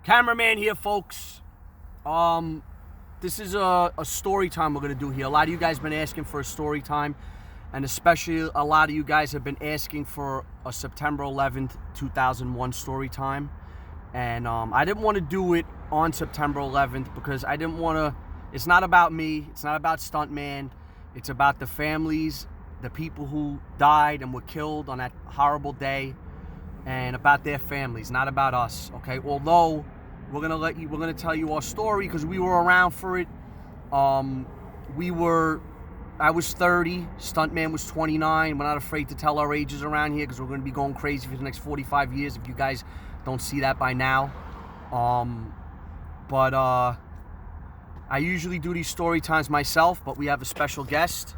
Cameraman here, folks. This is a story time we're going to do here. A lot of you guys have been asking for a story time, and especially a lot of you guys have been asking for a September 11th, 2001 story time. And I didn't want to do it on September 11th because I didn't want to, it's not about me, it's not about Stuntman, it's about the families, the people who died and were killed on that horrible day, and about their families, not about us, okay? Although we're gonna tell you our story because we were around for it. I was 30, Stuntman was 29. We're not afraid to tell our ages around here because we're gonna be going crazy for the next 45 years if you guys don't see that by now. I usually do these story times myself, but we have a special guest,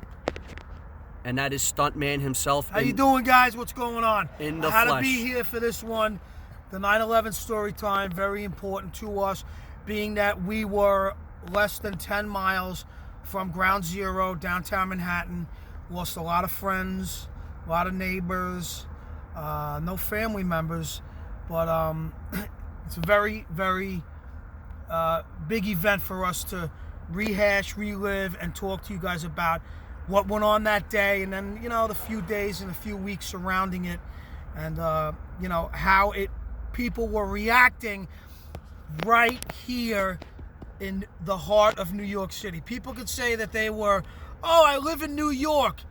and that is Stuntman himself. How you doing, guys? What's going on? In the I had flesh. to be here for this one. The 9/11 story time, very important to us, being that we were less than 10 miles from Ground Zero, downtown Manhattan. Lost a lot of friends, a lot of neighbors, no family members, but it's a very, very big event for us to rehash, relive, and talk to you guys about what went on that day, and then, you know, the few days and a few weeks surrounding it, and you know, how people were reacting right here in the heart of New York City. People could say that they were, oh, I live in New York.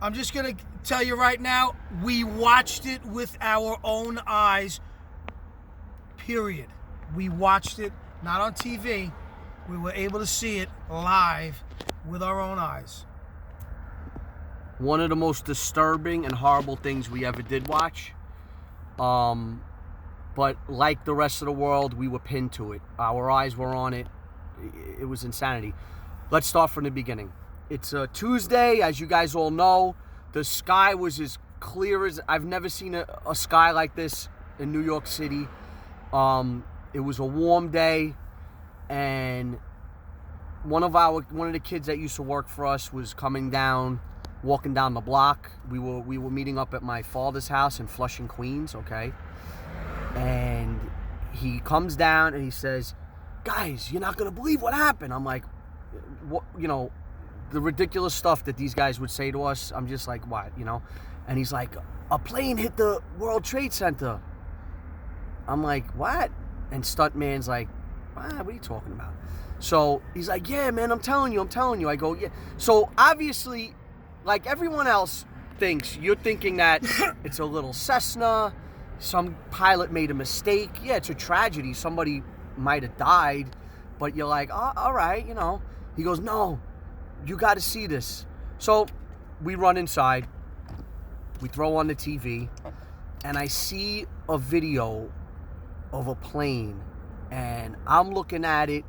I'm just gonna tell you right now, we watched it with our own eyes, period. We watched it, not on TV. We were able to see it live with our own eyes. One of the most disturbing and horrible things we ever did watch. But like the rest of the world, we were pinned to it. Our eyes were on it. It was insanity. Let's start from the beginning. It's a Tuesday, as you guys all know. The sky was as clear as I've never seen a sky like this in New York City. It was a warm day, and one of the kids that used to work for us was walking down the block. We were meeting up at my father's house in Flushing, Queens, okay? And he comes down and he says, guys, you're not gonna believe what happened. I'm like, what, you know, the ridiculous stuff that these guys would say to us. I'm just like, what, you know? And he's like, a plane hit the World Trade Center. I'm like, what? And Stuntman's like, what are you talking about? So he's like, yeah, man, I'm telling you. I go, yeah. So obviously, like everyone else thinks, you're thinking that it's a little Cessna, some pilot made a mistake. Yeah, it's a tragedy. Somebody might have died, but you're like, oh, all right, you know. He goes, no, you got to see this. So we run inside, we throw on the TV, and I see a video of a plane, and I'm looking at it,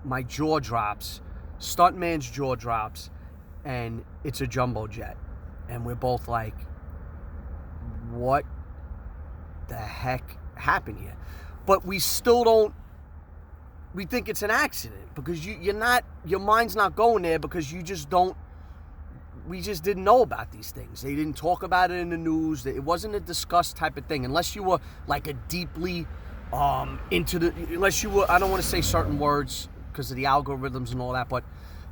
my jaw drops, Stuntman's jaw drops, and it's a jumbo jet. And we're both like, what the heck happened here? But we still don't, we think it's an accident because your mind's not going there because we just didn't know about these things. They didn't talk about it in the news. It wasn't a discussed type of thing unless you were like a deeply unless you were, I don't want to say certain words because of the algorithms and all that, but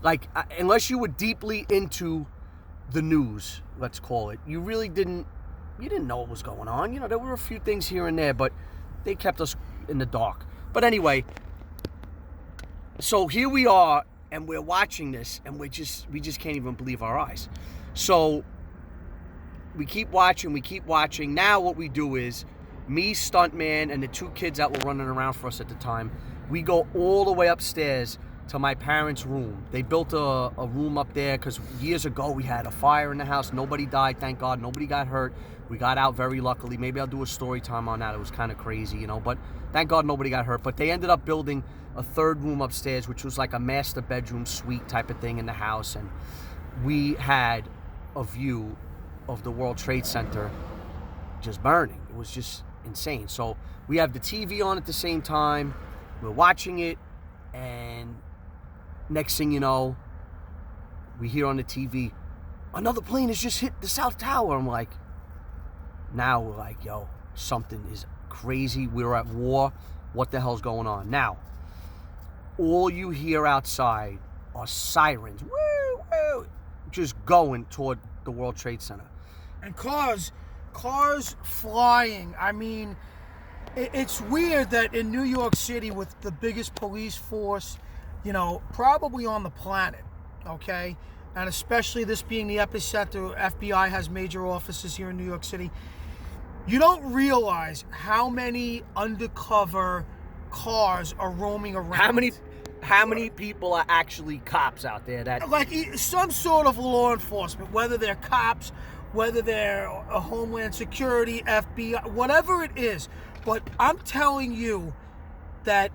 like unless you were deeply into the news, let's call it, you didn't know what was going on. You know, there were a few things here and there, but they kept us in the dark. But anyway, so here we are, and we're watching this, and we just can't even believe our eyes. So we keep watching. Now what we do is, me, Stuntman, and the two kids that were running around for us at the time, we go all the way upstairs to my parents' room. They built a room up there because years ago we had a fire in the house. Nobody died, thank God. Nobody got hurt. We got out very luckily. Maybe I'll do a story time on that. It was kind of crazy, you know, but thank God nobody got hurt. But they ended up building a third room upstairs, which was like a master bedroom suite type of thing in the house. And we had a view of the World Trade Center just burning. It was just insane. So we have the TV on at the same time. We're watching it, and next thing you know, we hear on the TV, another plane has just hit the South Tower. I'm like, now we're like, yo, something is crazy. We're at war what the hell's going on. Now, all you hear outside are sirens, woo, woo, just going toward the World Trade Center. And cars flying. I mean, it's weird that in New York City, with the biggest police force, probably on the planet, okay? And especially this being the epicenter, FBI has major offices here in New York City. You don't realize how many undercover cars are roaming around. How many people are actually cops out there? That like some sort of law enforcement, whether they're cops, whether they're a Homeland Security, FBI, whatever it is. But I'm telling you that,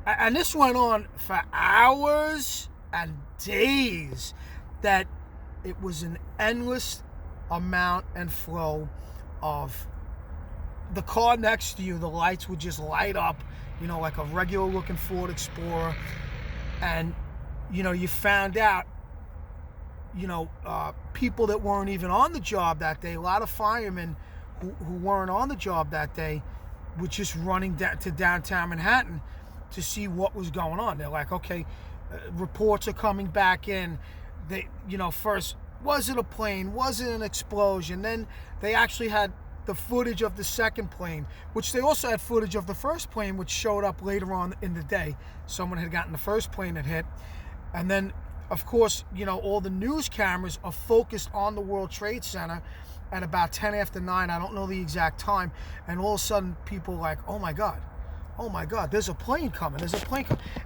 and this went on for hours and days, that it was an endless amount and flow of the car next to you. The lights would just light up, like a regular looking Ford Explorer. And, you found out, people that weren't even on the job that day, a lot of firemen who weren't on the job that day were just running to downtown Manhattan to see what was going on. They're like, okay, reports are coming back in. They, first, was it a plane? Was it an explosion? Then they actually had the footage of the second plane, which they also had footage of the first plane, which showed up later on in the day. Someone had gotten the first plane that hit. And then, of course, all the news cameras are focused on the World Trade Center at about 10 after 9. I don't know the exact time. And all of a sudden, people are like, oh my God, there's a plane coming.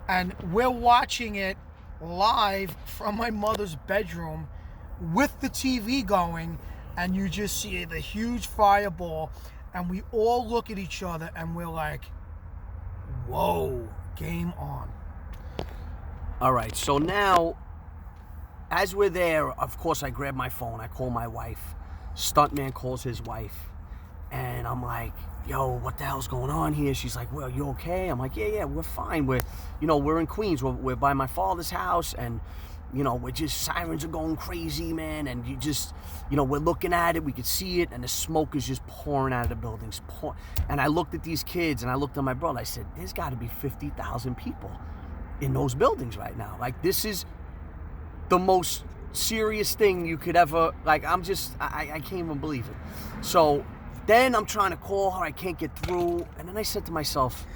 And we're watching it live from my mother's bedroom with the TV going, and you just see the huge fireball, and we all look at each other and we're like, whoa, game on. All right, so now, as we're there, of course, I grab my phone. I call my wife. Stuntman calls his wife. And I'm like, yo, what the hell's going on here? She's like, well, you okay? I'm like, yeah, we're fine. We're in Queens. We're by my father's house. And, we're just, sirens are going crazy, man. And you just, we're looking at it. We could see it. And the smoke is just pouring out of the buildings. And I looked at these kids, and I looked at my brother. I said, there's got to be 50,000 people in those buildings right now. Like, this is the most serious thing you could ever, like, I can't even believe it. So then I'm trying to call her. I can't get through. And then I said to myself,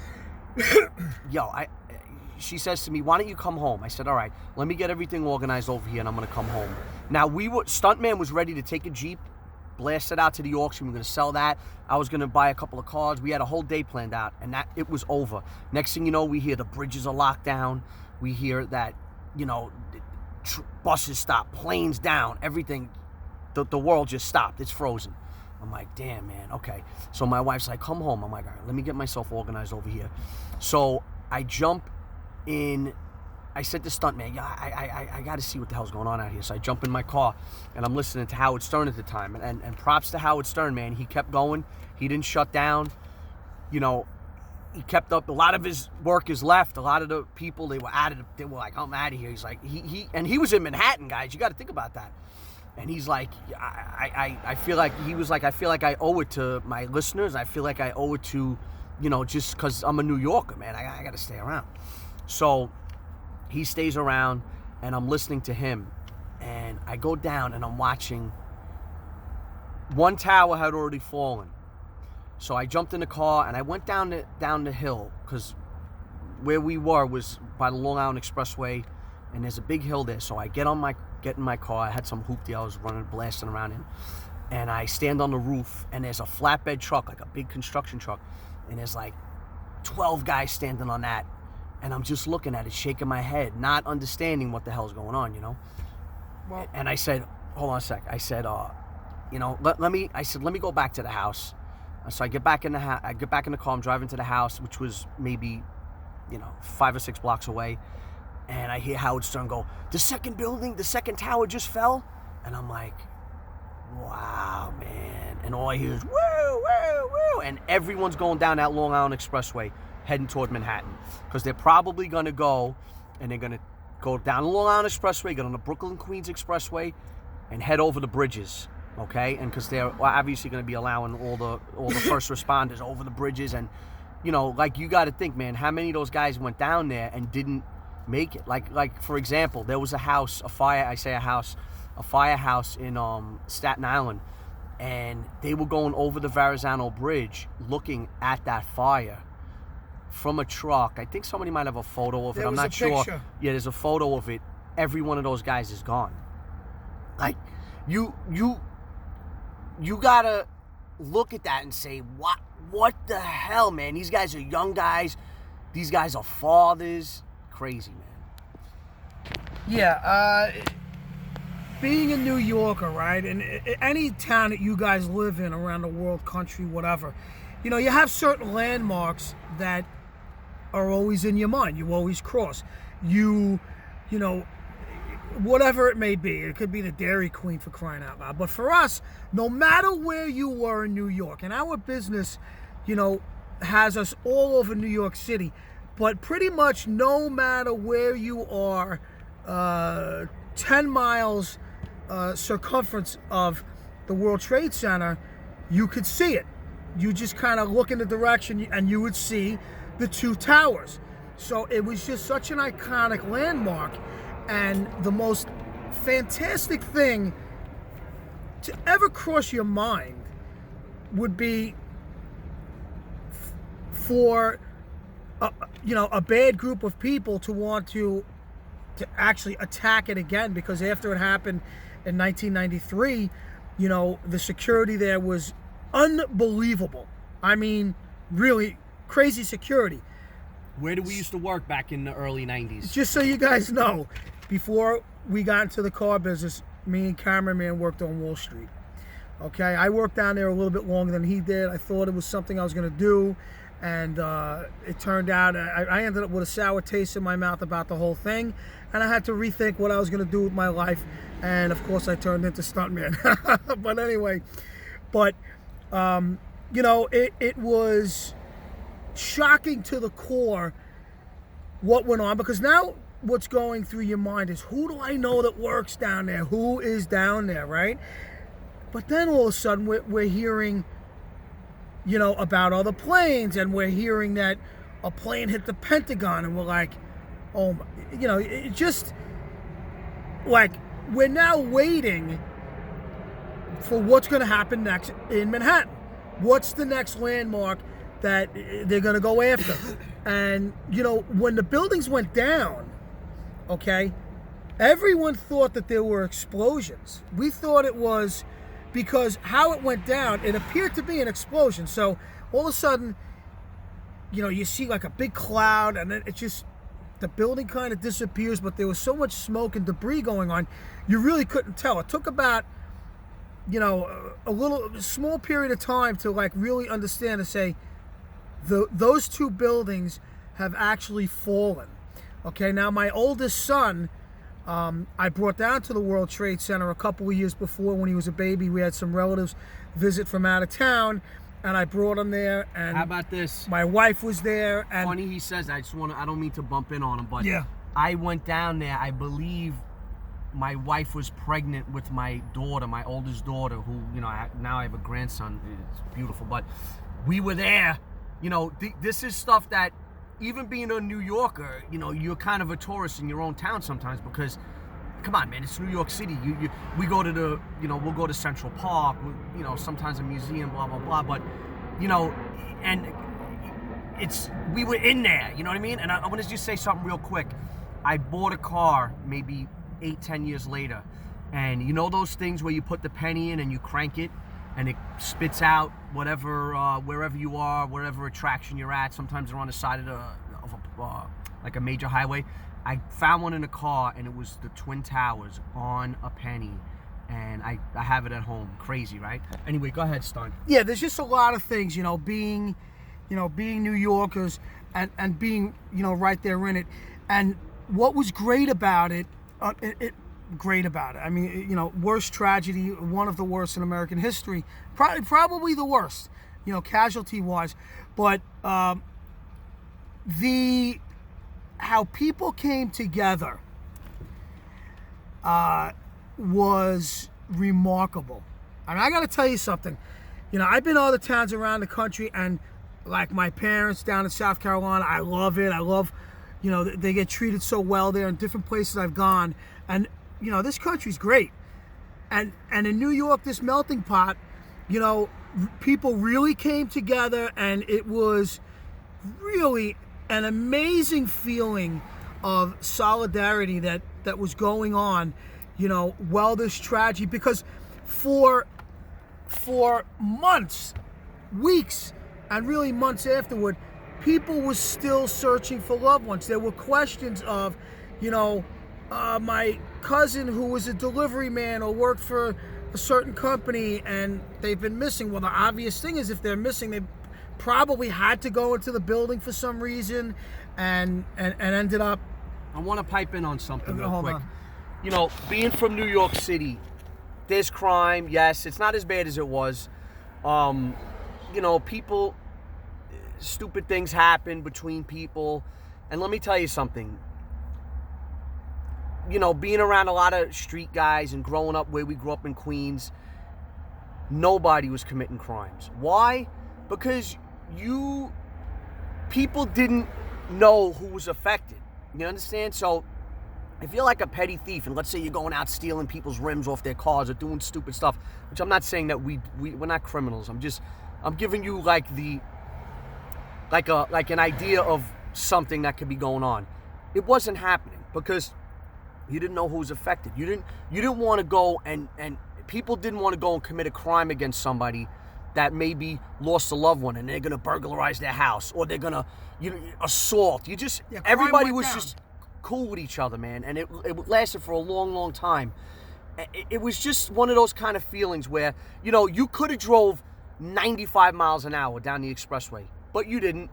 she says to me, why don't you come home? I said, all right, let me get everything organized over here, and I'm going to come home. Now, Stuntman was ready to take a Jeep, blast it out to the auction. We were going to sell that. I was going to buy a couple of cars. We had a whole day planned out, and that it was over. Next thing you know, we hear the bridges are locked down. We hear that, buses stop, planes down, everything. The world just stopped. It's frozen. I'm like, damn, man, okay. So my wife's like, come home. I'm like, all right, let me get myself organized over here. So I jump in. I said to Stuntman, I got to see what the hell's going on out here. So I jump in my car, and I'm listening to Howard Stern at the time. And props to Howard Stern, man. He kept going. He didn't shut down. He kept up. A lot of his work is left. A lot of the people, they were like, I'm out of here. He's like, he was in Manhattan, guys. You got to think about that. And he's like, I feel like, he was like, I feel like I owe it to my listeners. I feel like I owe it to, just because I'm a New Yorker, man. I got to stay around. So he stays around, and I'm listening to him. And I go down, and I'm watching. One tower had already fallen. So I jumped in the car, and I went down the hill, because where we were was by the Long Island Expressway, and there's a big hill there. So I get in my car. I had some hoopty I was blasting around in. And I stand on the roof, and there's a flatbed truck, like a big construction truck. And there's like 12 guys standing on that. And I'm just looking at it, shaking my head, not understanding what the hell's going on, Well, and I said, hold on a sec. I said, let me go back to the house. So I get back in the car. I'm driving to the house, which was maybe, 5 or 6 blocks away. And I hear Howard Stern go, the second tower just fell. And I'm like, wow, man. And all I hear is, woo, woo, woo. And everyone's going down that Long Island Expressway, heading toward Manhattan. Because they're probably going to go, and they're going to go down the Long Island Expressway, get on the Brooklyn-Queens Expressway, and head over the bridges, okay? And because they're obviously going to be allowing all the first responders over the bridges, and you know, like you got to think, man, how many of those guys went down there and didn't make it? Like for example, there was a firehouse in Staten Island, and they were going over the Verrazano Bridge looking at that fire from a truck. I think somebody might have a photo of it. I'm not sure. Yeah, there's a photo of it. Every one of those guys is gone. Like, you gotta look at that and say, what the hell, man? These guys are young guys. These guys are fathers. Crazy, man. Yeah, being a New Yorker, right, and any town that you guys live in around the world, country, whatever, you know, you have certain landmarks that are always in your mind. You always cross. You know, whatever it may be. It could be the Dairy Queen, for crying out loud. But for us, no matter where you were in New York, and our business, you know, has us all over New York City, but pretty much no matter where you are, 10 miles circumference of the World Trade Center, you could see it. You just kind of look in the direction and you would see the two towers. So it was just such an iconic landmark, and the most fantastic thing to ever cross your mind would be for a bad group of people to want to actually attack it again, because after it happened in 1993, you know, the security there was unbelievable. I mean, really crazy security. Where did we used to work back in the early 90s? Just so you guys know, before we got into the car business, me and cameraman worked on Wall Street. Okay, I worked down there a little bit longer than he did. I thought it was something I was going to do, and it turned out I ended up with a sour taste in my mouth about the whole thing, and I had to rethink what I was going to do with my life, and of course I turned into Stuntman. But anyway, you know, it was shocking to the core what went on, because now what's going through your mind is, who do I know that works down there? Who is down there, right? But then all of a sudden we're hearing, you know, about other planes, and we're hearing that a plane hit the Pentagon, and we're like, oh my, you know, it just, like, we're now waiting for what's going to happen next in Manhattan. What's the next landmark that they're going to go after? And, you know, when the buildings went down, okay, everyone thought that there were explosions. We thought it was, because how it went down, it appeared to be an explosion. So all of a sudden, you know, you see like a big cloud, and then it just, the building kind of disappears, but there was so much smoke and debris going on, you really couldn't tell. It took about, you know, a small period of time to like really understand and say, those two buildings have actually fallen. Okay, now my oldest son, I brought down to the World Trade Center a couple of years before when he was a baby. We had some relatives visit from out of town, and I brought him there. And how about this? My wife was there. And funny he says, I don't mean to bump in on him, but yeah, I went down there, I believe my wife was pregnant with my daughter, my oldest daughter, who, you know, now I have a grandson. It's beautiful, but we were there. You know, this is stuff that, even being a New Yorker, you know, you're kind of a tourist in your own town sometimes, because, come on, man, it's New York City. We go to the, you know, we'll go to Central Park, you know, sometimes a museum, blah, blah, blah. But, you know, and we were in there, you know what I mean? And I want to just say something real quick. I bought a car maybe 8-10 years later, and you know those things where you put the penny in and you crank it, and it spits out whatever, wherever you are, whatever attraction you're at. Sometimes they're on the side of like a major highway. I found one in a car, and it was the Twin Towers on a penny, and I have it at home. Crazy, right? Anyway, go ahead, Stunt. Yeah, there's just a lot of things, you know, being New Yorkers and being, you know, right there in it. And what was great about it, great about it. I mean, you know, worst tragedy, one of the worst in American history, probably the worst, you know, casualty-wise. But how people came together was remarkable. And I got to tell you something. You know, I've been to other towns around the country, and like my parents down in South Carolina, I love it. I love, they get treated so well there in different places I've gone. And, this country's great. And in New York, this melting pot, people really came together, and it was really an amazing feeling of solidarity that was going on, while this tragedy, because for months, weeks, and really months afterward, people were still searching for loved ones. There were questions of, my cousin who was a delivery man or worked for a certain company and they've been missing. Well, the obvious thing is if they're missing, they probably had to go into the building for some reason and ended up. I want to pipe in on something real Hold quick. on. Being from New York City, there's crime. Yes, it's not as bad as it was. People, stupid things happen between people. And let me tell you something. Being around a lot of street guys and growing up where we grew up in Queens, nobody was committing crimes. Why? Because people didn't know who was affected. You understand? So if you're like a petty thief, and let's say you're going out stealing people's rims off their cars or doing stupid stuff, which I'm not saying that we're not criminals. I'm giving you like an idea of something that could be going on. It wasn't happening because you didn't know who was affected. You didn't want to go and people didn't want to go and commit a crime against somebody that maybe lost a loved one and they're gonna burglarize their house or they're gonna assault. Everybody was just cool with each other, man, and it lasted for a long, long time. It was just one of those kind of feelings where you could have drove 95 miles an hour down the expressway, but you didn't.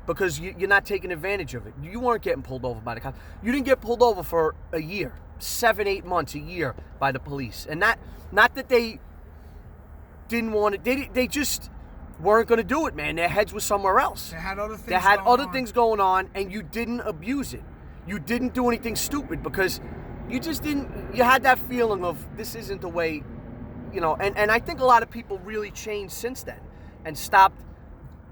Because you're not taking advantage of it. You weren't getting pulled over by the cops. You didn't get pulled over for a year, 7-8 months, a year by the police. And not that they didn't want it. They just weren't going to do it, man. Their heads were somewhere else. They had other things. Things going on, and you didn't abuse it. You didn't do anything stupid because you just didn't. You had that feeling of this isn't the way, And I think a lot of people really changed since then and stopped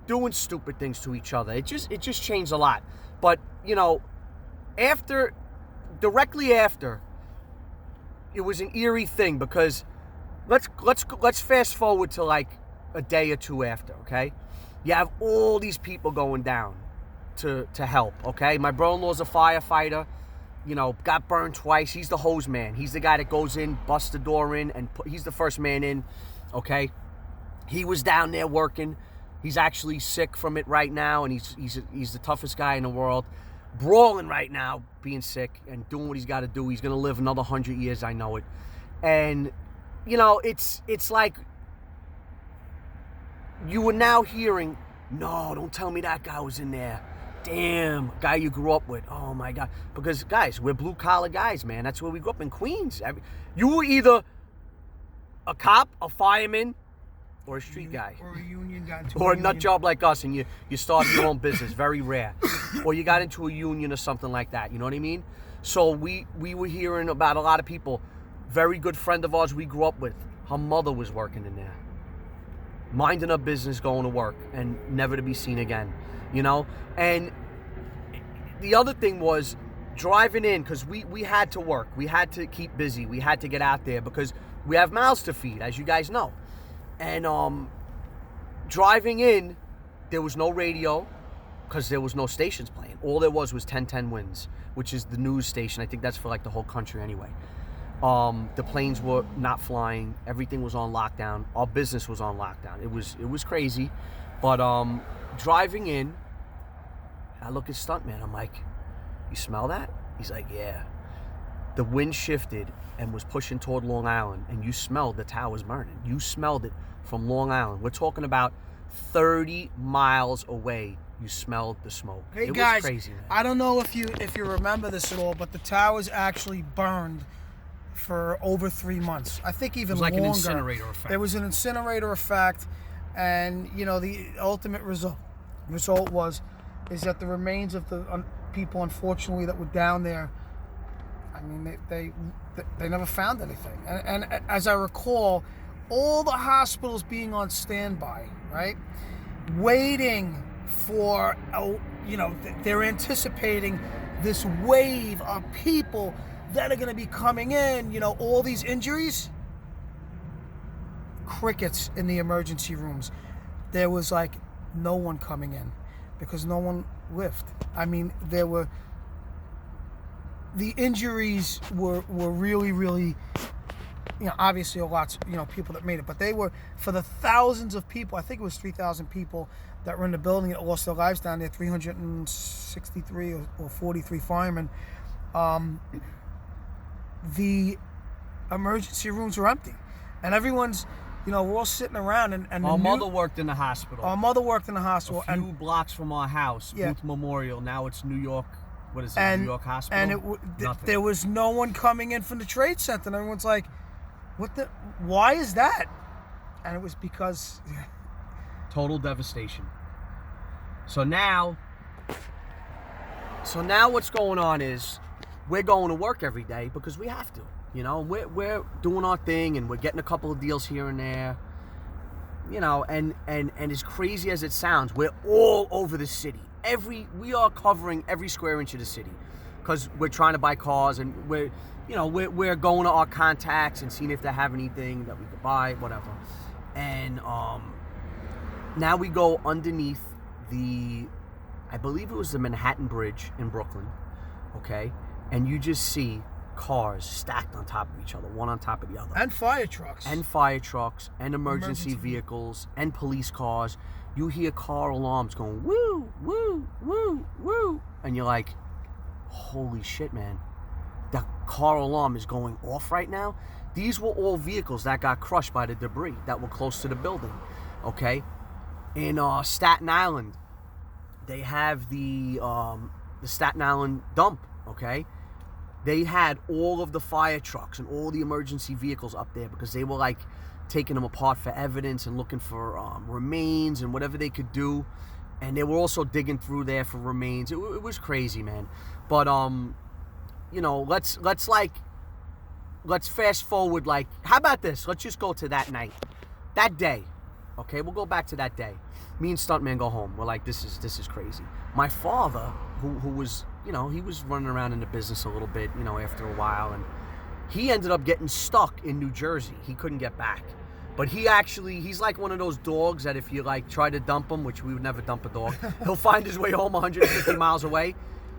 doing stupid things to each other. It just changed a lot. But directly after, it was an eerie thing because let's fast forward to like a day or two after. Okay, you have all these people going down to help. Okay, my brother-in-law's a firefighter. Got burned twice. He's the hose man. He's the guy that goes in, busts the door in, and he's the first man in. Okay, he was down there working. He's actually sick from it right now, and he's the toughest guy in the world. Brawling right now, being sick and doing what he's got to do. He's going to live another 100 years, I know it. And, it's like you were now hearing, no, don't tell me that guy was in there. Damn, guy you grew up with. Oh, my God. Because, guys, we're blue-collar guys, man. That's where we grew up in Queens. You were either a cop, a fireman, or a street guy. Or a union guy. Or a nut job like us, and you started your own business. Very rare. Or you got into a union or something like that. You know what I mean? So we were hearing about a lot of people. Very good friend of ours we grew up with. Her mother was working in there. Minding her business, going to work, and never to be seen again. And the other thing was driving in, because we had to work. We had to keep busy. We had to get out there because we have mouths to feed, as you guys know. And driving in, there was no radio because there was no stations playing. All there was 1010 Wins, which is the news station. I think that's for like the whole country anyway. The planes were not flying. Everything was on lockdown. Our business was on lockdown. It was crazy. But driving in, I look at Stuntman. I'm like, you smell that? He's like, yeah. The wind shifted and was pushing toward Long Island, and you smelled the towers burning. You smelled it from Long Island. We're talking about 30 miles away. You smelled the smoke. Hey, it guys, was crazy, man. I don't know if you remember this at all, but the towers actually burned for over 3 months. I think even longer. It was like an incinerator effect. There was an incinerator effect, and the ultimate result is that the remains of the people, unfortunately, that were down there, I mean, they never found anything. And as I recall, all the hospitals being on standby, right? waiting for, they're anticipating this wave of people that are going to be coming in, all these injuries. Crickets in the emergency rooms. There was like no one coming in because no one lived. I mean, the injuries were really, really, obviously a lot, people that made it, but they were, for the thousands of people, I think it was 3,000 people that were in the building that lost their lives down there, 363 or 43 firemen. The emergency rooms were empty, and everyone's, we're all sitting around, and our mother worked in the hospital. Our mother worked in the hospital. A few blocks from our house, Booth Memorial. Now it's New York. What is it? New York Hospital. And there was no one coming in from the Trade Center. And everyone's like, why is that? And it was because total devastation. So now what's going on is we're going to work every day because we have to. We're doing our thing, and we're getting a couple of deals here and there. And as crazy as it sounds, we're all over the city. We are covering every square inch of the city because we're trying to buy cars, and we're going to our contacts and seeing if they have anything that we could buy, whatever. And now we go underneath I believe it was the Manhattan Bridge in Brooklyn, okay? And you just see cars stacked on top of each other, one on top of the other. And fire trucks. And emergency vehicles and police cars. You hear car alarms going, woo, woo, woo, woo. And you're like, holy shit, man. The car alarm is going off right now. These were all vehicles that got crushed by the debris that were close to the building, okay? In Staten Island, they have the Staten Island dump, okay? They had all of the fire trucks and all the emergency vehicles up there because they were like taking them apart for evidence and looking for remains and whatever they could do. And they were also digging through there for remains. It was crazy, man. But let's fast forward. Like, how about this? Let's just go to that night, that day. Okay, we'll go back to that day. Me and Stuntman go home. We're like, this is crazy. My father, who was, he was running around in the business a little bit, after a while, and he ended up getting stuck in New Jersey. He couldn't get back. But he's like one of those dogs that if you like try to dump him, which we would never dump a dog, he'll find his way home 150 miles away.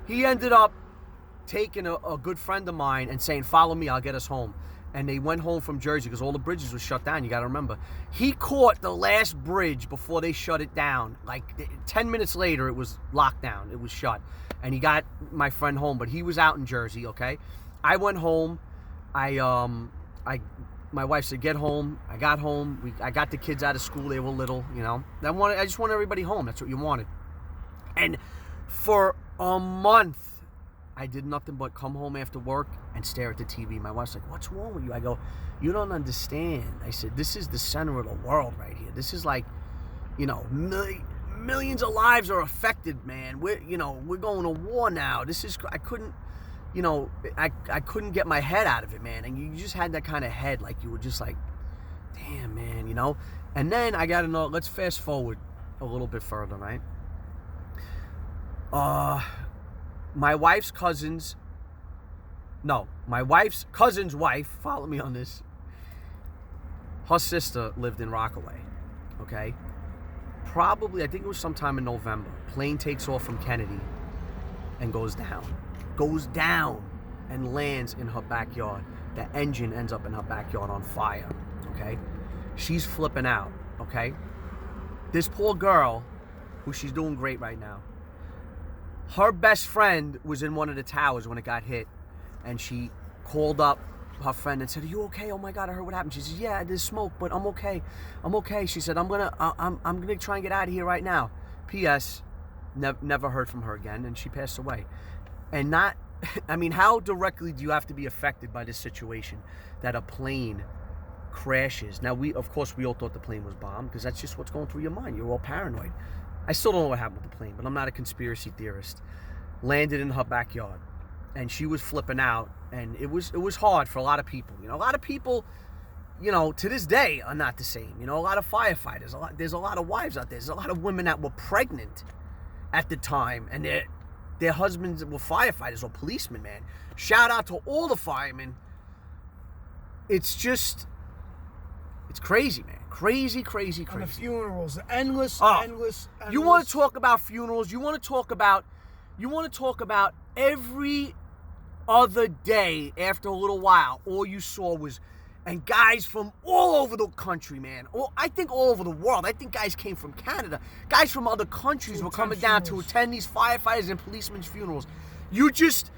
He ended up taking a good friend of mine and saying, follow me, I'll get us home. And they went home from Jersey because all the bridges were shut down. You got to remember. He caught the last bridge before they shut it down. Like 10 minutes later, it was locked down. It was shut. And he got my friend home, but he was out in Jersey, okay? I went home. My wife said, get home. I got home. I got the kids out of school. They were little, I just wanted everybody home. That's what you wanted. And for a month, I did nothing but come home after work and stare at the TV. My wife's like, what's wrong with you? I go, you don't understand. I said, this is the center of the world right here. This is like, millions of lives are affected, man. We're going to war now. I couldn't get my head out of it, man. And you just had that kind of head, like you were just like, damn, man, And then I got to know, let's fast forward a little bit further, right? My wife's cousin's wife, follow me on this, her sister lived in Rockaway, okay? Probably, I think it was sometime in November. Plane takes off from Kennedy and goes down and lands in her backyard. The engine ends up in her backyard on fire, okay? She's flipping out, okay? This poor girl, who she's doing great right now, her best friend was in one of the towers when it got hit, and she called up her friend and said, "Are you okay? Oh my God, I heard what happened." She says, "Yeah, there's smoke, but I'm okay. I'm okay." She said, "I'm gonna try and get out of here right now." P.S. Never heard from her again, and she passed away. And how directly do you have to be affected by this situation that a plane crashes? Now, we all thought the plane was bombed because that's just what's going through your mind. You're all paranoid. I still don't know what happened with the plane, but I'm not a conspiracy theorist. Landed in her backyard, and she was flipping out, and it was hard for a lot of people. A lot of people, you know, to this day are not the same. You know, a lot of firefighters, there's a lot of wives out there. There's a lot of women that were pregnant at the time, and their husbands were firefighters or policemen, man. Shout out to all the firemen. It's just, it's crazy, man. Crazy. And the funerals, endless. You want to talk about funerals? You want to talk about every other day after a little while, all you saw was, and guys from all over the country, man. I think all over the world. I think guys came from Canada. Guys from other countries were coming down to attend these firefighters and policemen's funerals. You just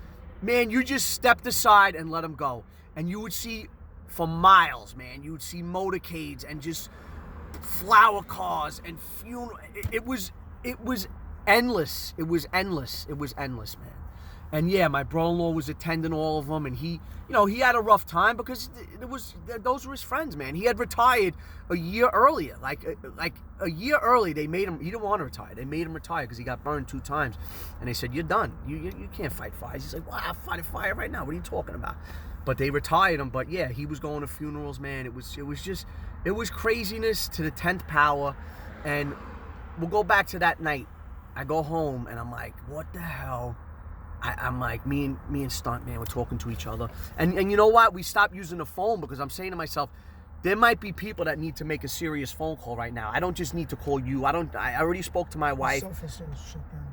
stepped aside and let them go. And you would see for miles, man. You would see motorcades and just flower cars and funeral. It was endless. It was endless, man. And yeah, my brother-in-law was attending all of them, and he had a rough time because those were his friends, man. He had retired a year earlier, like a year early. They made him. He didn't want to retire. They made him retire because he got burned 2 times, and they said, "You're done. You can't fight fires." He's like, "Well, I'll fight a fire right now. What are you talking about?" But they retired him. But yeah, he was going to funerals, man. It was craziness to the 10th power, and we'll go back to that night. I go home and I'm like, "What the hell?" I'm like, me and Stuntman were talking to each other. And you know what? We stopped using the phone because I'm saying to myself, there might be people that need to make a serious phone call right now. I don't just need to call you. I already spoke to my wife.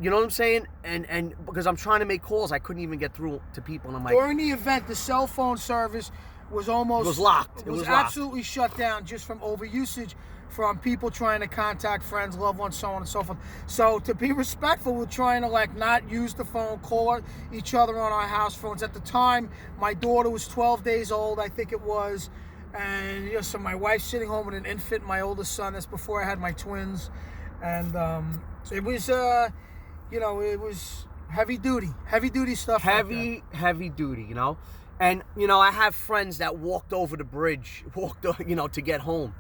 You know what I'm saying? And because I'm trying to make calls, I couldn't even get through to people. And I'm like, during the event, the cell phone service was almost... It was locked. It was absolutely shut down just from overusage, from people trying to contact friends, loved ones, so on and so forth. So to be respectful, we're trying to not use the phone, call each other on our house phones. At the time, my daughter was 12 days old, I think it was. And so my wife's sitting home with an infant, my oldest son. That's before I had my twins. And it was, it was heavy duty stuff. Heavy duty, you know. And, I have friends that walked over the bridge, to get home.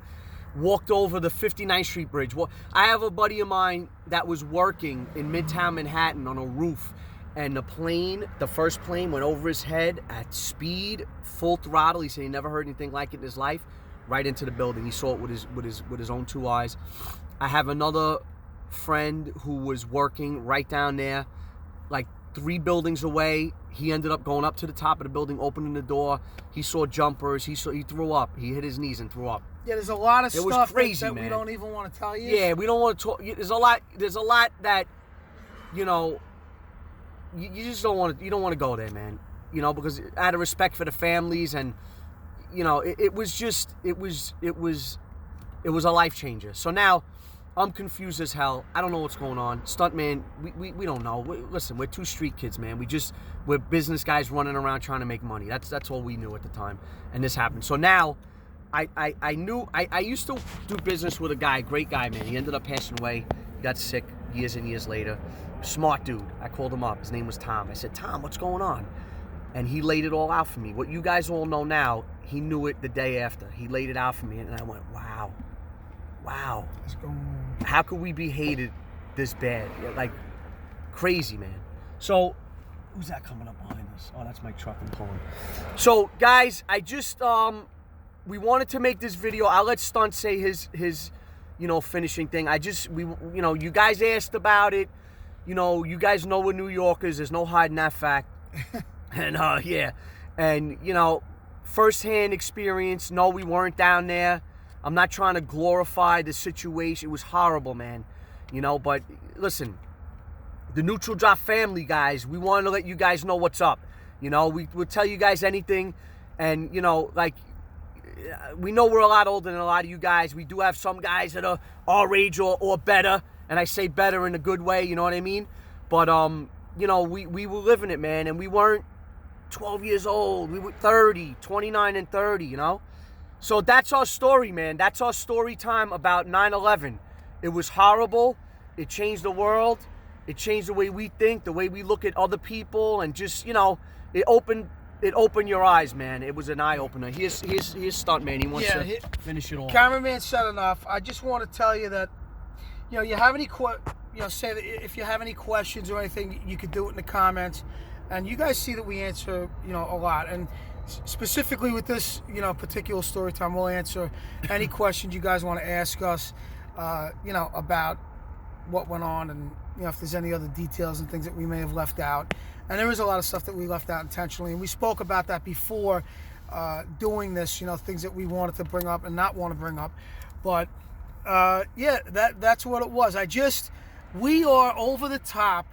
Walked over the 59th Street Bridge. Well, I have a buddy of mine that was working in Midtown Manhattan on a roof, and the first plane went over his head at speed, full throttle. He said he never heard anything like it in his life, right into the building. He saw it with his own 2 eyes. I have another friend who was working right down there, like 3 buildings away. He ended up going up to the top of the building, opening the door. He saw jumpers. He threw up. He hit his knees and threw up. Yeah, there's a lot of stuff crazy, that man. We don't even want to tell you. Yeah, we don't want to talk. There's a lot that, you just don't want to. You don't want to go there, man. Because out of respect for the families, and it was a life changer. So now, I'm confused as hell. I don't know what's going on. Stuntman, we don't know. Listen, we're 2 street kids, man. We're business guys running around trying to make money. That's all we knew at the time, and this happened. So now, I used to do business with a guy, great guy, man. He ended up passing away. He got sick years and years later. Smart dude. I called him up. His name was Tom. I said, "Tom, what's going on?" And he laid it all out for me. What you guys all know now, he knew it the day after. He laid it out for me, and I went, wow. What's going on? How could we be hated this bad? Like, crazy, man. So, who's that coming up behind us? Oh, that's my truck I'm pulling. So, guys, I just, we wanted to make this video. I'll let Stunt say his finishing thing. You guys asked about it. You guys know we're New Yorkers. There's no hiding that fact. And, yeah. And, firsthand experience. No, we weren't down there. I'm not trying to glorify the situation. It was horrible, man. But listen, the Neutral Drop family, guys, we wanted to let you guys know what's up. We'll tell you guys anything. And, we know we're a lot older than a lot of you guys. We do have some guys that are our age or better. And I say better in a good way, you know what I mean? But, we were living it, man. And we weren't 12 years old. We were 30, 29 and 30, So that's our story, man. That's our story time about 9/11. It was horrible. It changed the world. It changed the way we think, the way we look at other people, and just, it opened your eyes, man. It was an eye-opener. Here's Stuntman. He wants to finish it off. Cameraman said enough. I just want to tell you that, you have any say that if you have any questions or anything, you could do it in the comments. And you guys see that we answer, a lot. And specifically with this, particular story time, we'll answer any questions you guys want to ask us, about what went on, and if there's any other details and things that we may have left out. And there is a lot of stuff that we left out intentionally, and we spoke about that before doing this. Things that we wanted to bring up and not want to bring up. But that's what it was. We are over the top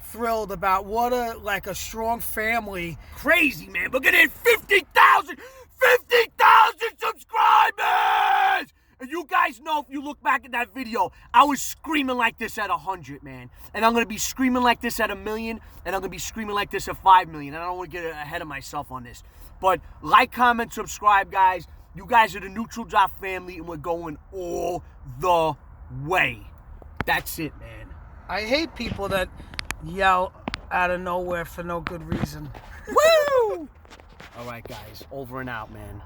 thrilled about what a strong family. Crazy, man. We're getting 50,000 subscribers! And you guys know, if you look back at that video, I was screaming like this at 100, man. And I'm going to be screaming like this at 1 million, and I'm going to be screaming like this at 5 million. And I don't want to get ahead of myself on this. But like, comment, subscribe, guys. You guys are the Neutral Drop family, and we're going all the way. That's it, man. I hate people that yell out of nowhere for no good reason. Woo! All right, guys. Over and out, man.